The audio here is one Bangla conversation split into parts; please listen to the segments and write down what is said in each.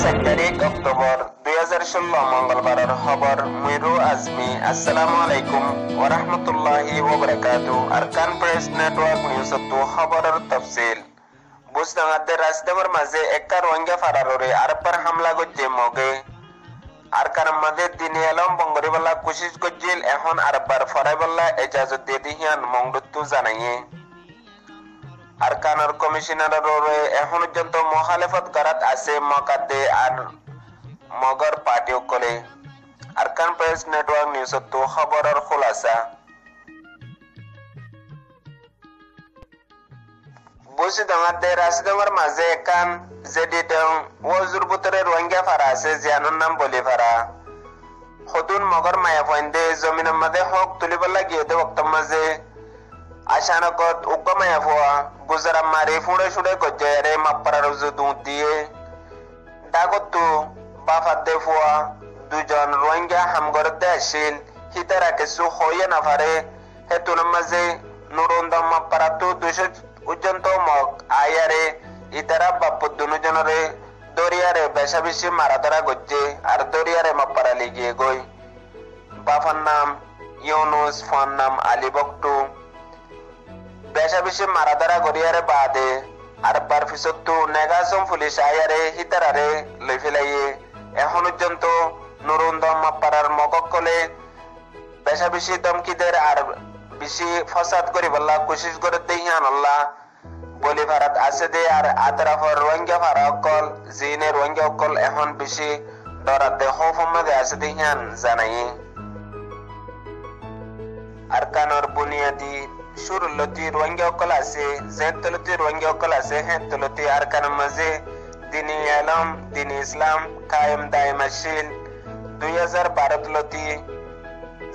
তারিখ অক্টোবর 2016 মঙ্গলবারের খবর মুইরু আজমি। আসসালামু আলাইকুম ওয়া রাহমাতুল্লাহি ওয়া বারাকাতুহু। আরকান প্রেস নেটওয়ার্ক নিউজ তো খবরের তফসিল। বুঝদাঙ্গাতে রাজধানীর মাঝে একটা রোহিঙ্গা ফারাররে আরবার হামলা করছে মগে আরকান মাঝে দিনে আলম বঙ্গরিবাল্লা কোশিশ করছিল এখন আরবার ফরাইবাল্লা এজাজত দিয়ে দিহিয়ান মংডুত্তু জানাইয়ে আরকানের কমিশনারের এখন পর্যন্ত মহালেফত করাত আছে মকাদ্দে আর মগর পার্টি কলে। আরকান প্রেস নেটওয়ার্ক নিউজ তো খবরের খোলাসা। বুঝদাঙ্গাতে রাজধানীর মাঝে একান জেডি দং ওজুর বুতরে রোহিঙ্গা ফারা আছে জিয়ানোর নাম বলি ফারা হতুন মগর মায়া ফয়েন্দে জমিনের মাঝে হক তুলিবল্লা গিয়ে দে বক্তব্য মাঝে আশানকত উগ্র মায়া ফোয়া গুজরা মারি ফুড়ে ফুড়ে গজ্জারে মাপ্পারার উজু দিয়ে ডাকতু বাফাতে ফোয়া দুজন রোহিঙ্গা হামগরতে আসিল হিতারা কিছু হইয়ে না পারে হেতুনের মাঝে নুরুন্দম মাপ্পারাতু 200 উজ্জন্ত মগ আয়ারে ইতারা বাপ্পু দুজনরে দরিয়ারে বেশা বেশি মারা ধরা গজ্জে আর দরিয়ারে মাপ্পারা লিগিয়ে গই। বাফার নাম ইউনুস, ফোন নাম আলী বক্টু। বেশা বেশি মারা ধরা গরিয়ারে বাদে আর বার ফিসত্তু নেগাসম পুলিশ আয়ারে হিতারারে লই ফেলাইয়ে এখন পর্যন্ত নুরুন্দম মাপ্পারার মগকলে বেশা বেশি দমকিদের আর বেশি ফসাদ করি বললা কোশিশ করে দেহিয়ান আল্লাহ বলি ভারত আছে দে আর আতরাফর রোহিঙ্গা ফারা অকল জিনে রোহিঙ্গা অকল এখন বেশি ডরাতে খৌফের মধ্যে আছে দেহিয়ান জানাই। আরকানের বুনিয়াদি সুরুলতি রোহিঙ্গা অকল আছে জেনতলতি রোহিঙ্গা অকল আছে হেনতলতি আরকানের মাঝে দিনী আলম দিনী ইসলাম কায়েম দায়েম আসিল 2012 তলতি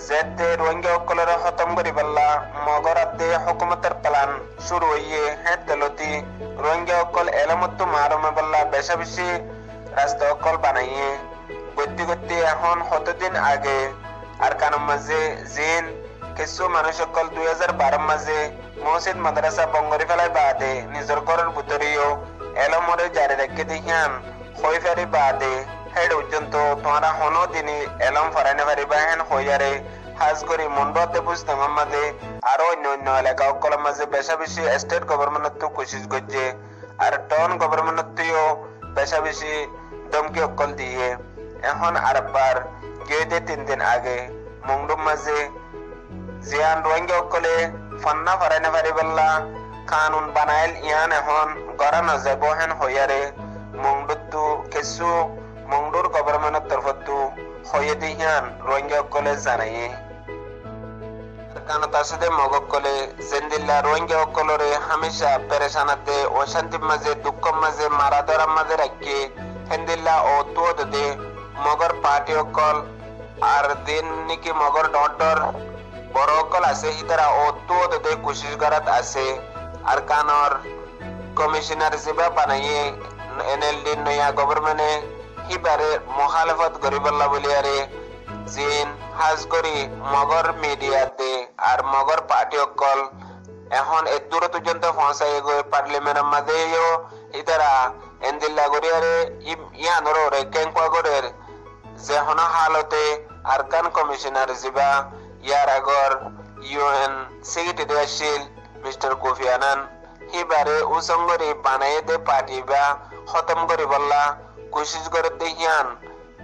জেতে রোহিঙ্গা অকলের খতম করি বললা মগরাতে হুকুমতের প্ল্যান শুরু হইয়ে হেতলতি রোহিঙ্গা অকল এলামত্তু মারমে বললা বেশা বেশি রাস্তা অকল বানাইয়ে গতি গতি এখন কতদিন আগে আরকানের মাঝে জিন কিছু মানুষ অকল 2012 মাঝে মসজিদ মাদ্রাসা বঙ্গরি ফেলাই বাদে নিজের ঘরের ভিতরেও এলমরে জারি রেখে দিহিয়ান হই ফেরি বাদে হেড পর্যন্ত তোমরা হনো দিনই এলম ফরাইনে পারিবা হেন হইয়ারে হাজ করি মন্ডতে বুঝতাম মাঝে আরো অন্য অন্য এলাকা অকলের মাঝে বেশা বেশি স্টেট গভর্নমেন্ট তো কোশিশ করছে আর টাউন গভর্নমেন্টও বেশা বেশি দমকি অকল দিয়ে এখন আরবার গিয়ে 3 দিন আগে মংডুম মাঝে জিয়ান রোহিঙ্গা অকলে ফান্না ফরাইনে পারিবাল্লা কানুন বানাইল ইয়ান এখন গড়া নজাব হেন হইয়ারে মংডুত্তু কিছু মংডুর গভর্নমেন্টের তরফতু হয়ে দিহিয়ান রোহিঙ্গা অকলে জানাইয়ে কানত আসে মগকলে জেন্দিল্লা রোহিঙ্গা অকলরে হামেশা পেরেশানাতে অশান্তির মাঝে দুঃখের মাঝে মারা ধরার মাঝে রাখি হেন্দিল্লা ও তুয় দে মগর পার্টি অকল আর দিন নাকি মগর ডর বড় অকল আছে ইতারা ও তুয় দে কোশিশ করাত আছে আর কানর কমিশনার জিবা বানাইয়ে এনএলডি নয়া গভর্নমেন্টে হিবারে মুখালেফত গরিবল্লা বলিয়ারে জিন হাজ করি মগর মিডিয়াতে আর মগর পার্টি অকল এখন এ দূর পর্যন্ত পৌঁছাই গই পার্লামেন্টের মাঝেও ইতারা এন্দিল্লা গরিয়ারে ইয়ানোর রে কেঙ্কোয়া গরের যে হন হালতে আরকান কমিশনার জিবা ইয়ার আগর ইউএন সেক্রেটারি আসিল মিস্টার কোফি আনান হিবারে উসঙ্গরি বানাই দে পার্টি বা খতম করি বললা কোশিশ করে দেহিয়ান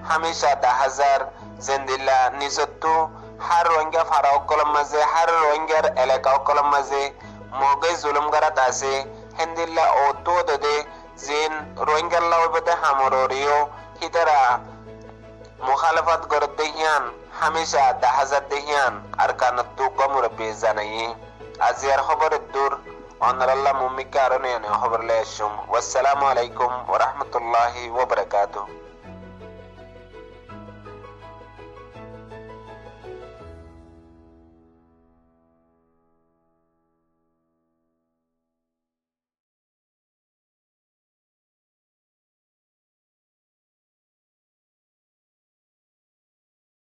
হামেশা 10,000 জেন্দিল্লা নিজত্তু হার রোহিঙ্গা ফারা অকলম মাঝে হার রোহিঙ্গার এলাকা অকলম মাঝে মগে জুলুম করাত আছে হেন্দিল্লা ও তো দে জিন রোহিঙ্গার লাউবতে হামরিও হিতারা মুখালেফত করে দেহিয়ান হামেশা 10,000 দেহিয়ান আর কানত্তু গমুরবে জানাই। আজিয়ার খবরের দূর অনারাল্লাহ মুমিকা আরো নিয়ে খবর লে আসুম। ওয়াসসালামু আলাইকুম ওয়া রাহমাতুল্লাহি ওয়া বারাকাতুহু।